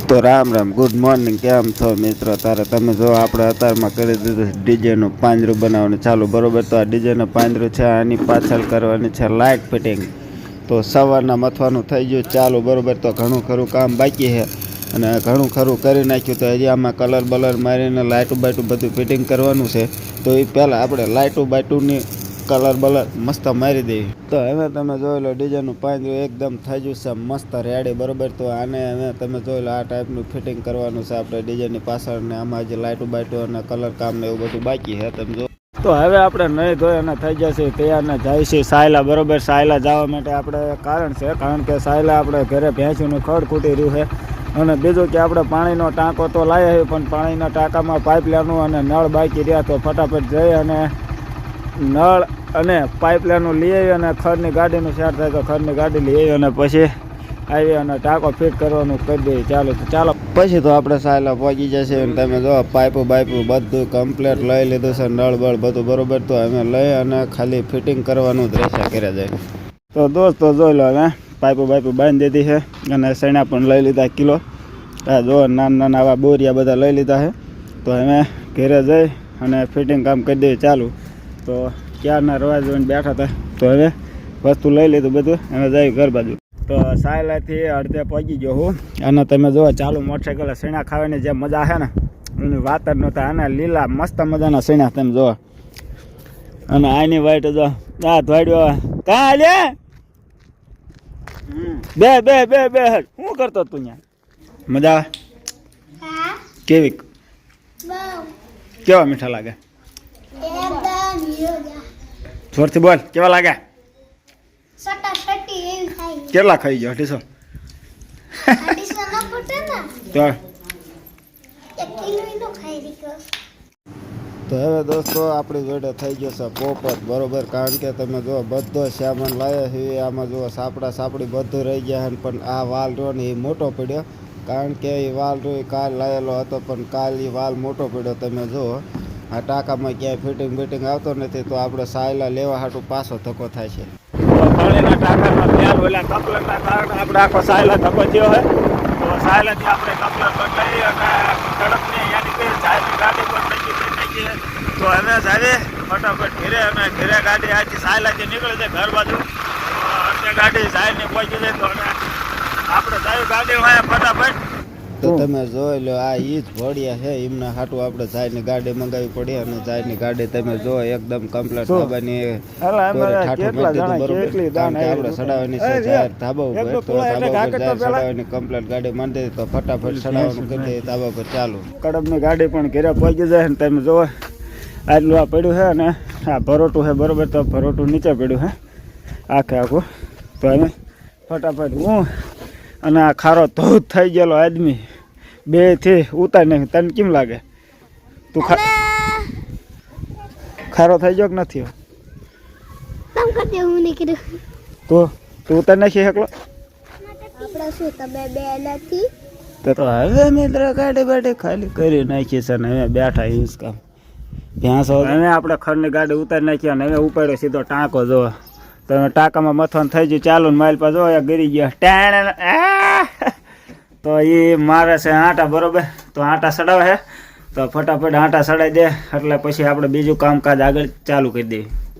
તો Ram Ram good morning, કેમ છો મિત્રો? તારે તમે જો આપણે અત્યારમાં કરી દીધું ડીજેનું પાંજરું બનાવવાનું ચાલુ, બરોબર. તો આ ડીજેનું પાંજરું છે, આની પાછળ કરવાની છે લાઇટ ફિટિંગ. તો સવારના મથવાનું થઈ ગયું ચાલુ, બરોબર. તો ઘણું ખરું કામ બાકી છે અને ઘણું ખરું કરી નાખ્યું. તો હજી આમાં કલર બલર મારીને લાઇટું બાઇટું બધું ફિટિંગ કરવાનું છે. તો એ પહેલાં આપણે લાઇટું બાઇટુની કલર બલર મસ્ત મારી દેવી. તો હવે તમે જોઈ લો ડીજેનું પાંજરું એકદમ થઈ ગયું છે મસ્ત રેડી, બરોબર. તો આને હવે તમે જોઈ લો આ ટાઈપનું ફિટિંગ કરવાનું છે આપણે ડીજેની પાછળ, ને આમાં જે લાઇટું બાઇટું અને કલર કામ ને એવું બધું બાકી છે. તમે જો તો હવે આપણે નહીં ધોઈ અને થઈ જશે તૈયાર ને જાય છે સાયલા, બરોબર. સાયલા જવા માટે આપણે કારણ છે, કારણ કે સાયલા આપણે ઘરે ભેંસુનું ખડ ખૂટી રહ્યું છે. અને બીજું કે આપણે પાણીનો ટાંકો તો લાવ્યા છે, પણ પાણીના ટાંકામાં પાઇપલાઈનનું અને નળ બાકી રહ્યા. તો ફટાફટ જઈ અને નળ અને પાઇપલાઈનનું લઈ આવી અને ખડની ગાડીનું શેર થાય તો ખડની ગાડી લઈ આવી અને પછી આવી અને ટાંકો ફિટ કરવાનું કરી દઈએ. ચાલો પછી તો આપણે સાયલા પહોંચી જશે. અને તમે જો પાઇપો બાઇપો બધું કમ્પ્લીટ લઈ લીધું છે, નળ બળ બધું, બરોબર. તો અમે લઈ અને ખાલી ફિટિંગ કરવાનું જ રહેશે કર્યા જાય. તો દોસ્તો જોઈ લો, હવે પાઇપો બાઇપો બાંધી દીધી છે અને સૈણા પણ લઈ લીધા કિલો. આ જો નાના આવા બોરિયા બધા લઈ લીધા છે. તો અમે ઘરે જઈ અને ફિટિંગ કામ કરી દઈએ ચાલુ. તો ક્યારના રવા જોઈને બેઠા હતા, તો હવે વસ્તુ લઈ લીધું બધું, હવે જઈ ઘર બાજુ. તો સાયલાથી અડધે પહોંચી ગયો હું. અને તમે જો ચાલુ મોટરસાઇકલ સૈણા ખાવાની જે મજા છે ને એની વાત જ નહોતા. આના લીલા મસ્ત મજાના સૈણા તમે જો. અને આની વાઈટ જો આ ધોડ્યો કાં લે બે બે બે બે શું કરતો તું ત્યાં? મજા આવે? કેવી કેવા મીઠા લાગે? જોરથી બોલ, કેવા લાગે? કેટલા ખાઈ ગયો? 250. તો હવે દોસ્તો આપણી જોડે થઈ ગયો છે પોપટ, બરોબર. કારણ કે તમે જો બધો સામાન લાવ્યા છે આમાં જુઓ સાપડા સાપડી બધું રહી ગયા છે. પણ આ વાલ રહ્યો ને એ મોટો પડ્યો, કારણ કે એ વાલ રહ્યો એ કાલ લાવેલો હતો, પણ કાલ એ વાલ મોટો પડ્યો. તમે જુઓ આ ટાંકામાં ક્યાંય ફિટિંગ બિટિંગ આવતો નથી. તો આપણે સાયલા લેવા હાટું પાછો ધક્કો થાય છે. પાણીના ટાંકામાં તેલ ઓલા કપલરના કારણે આપણે આખો સાયલા ધક્કો થયો હોય. તો સાયલાથી આપણે કપલર બદલાઈ અને કડકની યાની કે સાયલની ગાડી પણ થઈ ગઈ. તો હવે જાવે ફટાફટ ઘરે, અને ઘરે ગાડી આથી સાયલાથી નીકળે છે ઘર બાજુ. અન્ય ગાડી સાયલની પહોંચી જાય તો આપણે જાય ગાડી વાયા ફટાફટ. તો તમે જોઈ લો આ ઈ જ ભોળિયા છે, એમના હાટું આપણે જાયની ગાડી મંગાવી પડી. અને જાયની ગાડી તમે જો એકદમ કમ્પ્લીટ ધાબાની આપણે સડાવવાની છે ધાબા ઉપર. તો ધાબા ઉપર સડાવવાની કમ્પ્લીટ ગાડી માંડી તો ફટાફટ સડાવવાનું કરી દઈએ ધાબા પર ચાલુ. કડબની ગાડી પણ ઘરે પહોંચી જાય. ને તમે જો આટલું આ પડ્યું છે અને આ ભરોટું છે, બરોબર. તો ભરોટું નીચે પડ્યું છે આખે આખું. તો અમે ફટાફટ હું અને આ ખારો ધોધ થઈ ગયેલો આદમી બે થી ઉતાર નાખી. તને કેમ લાગે? તું ખારો થઈ ગયો કે નથી? તો તું ઉતાર નાખી શકલો? તો હવે મિત્ર ગાડી બાડી ખાલી કરી નાખી છે ને હવે બેઠા ઈસ કામ ભેંસો. હવે આપણે ખડની ગાડી ઉતારી નાખી અને હવે ઉપાડ્યો સીધો ટાંકો જો. તો ટાંકામાં મથવાનું થઈ ગયું ચાલુ ને માઇલ પાસે જો ગરી ગયા ટેણ. તો એ મારે છે આટા, બરોબર. તો આટા સડાવે છે તો ફટાફટ આટા સડાઈ દે એટલે પછી આપણે બીજું કામકાજ આગળ ચાલુ કરી દઈએ.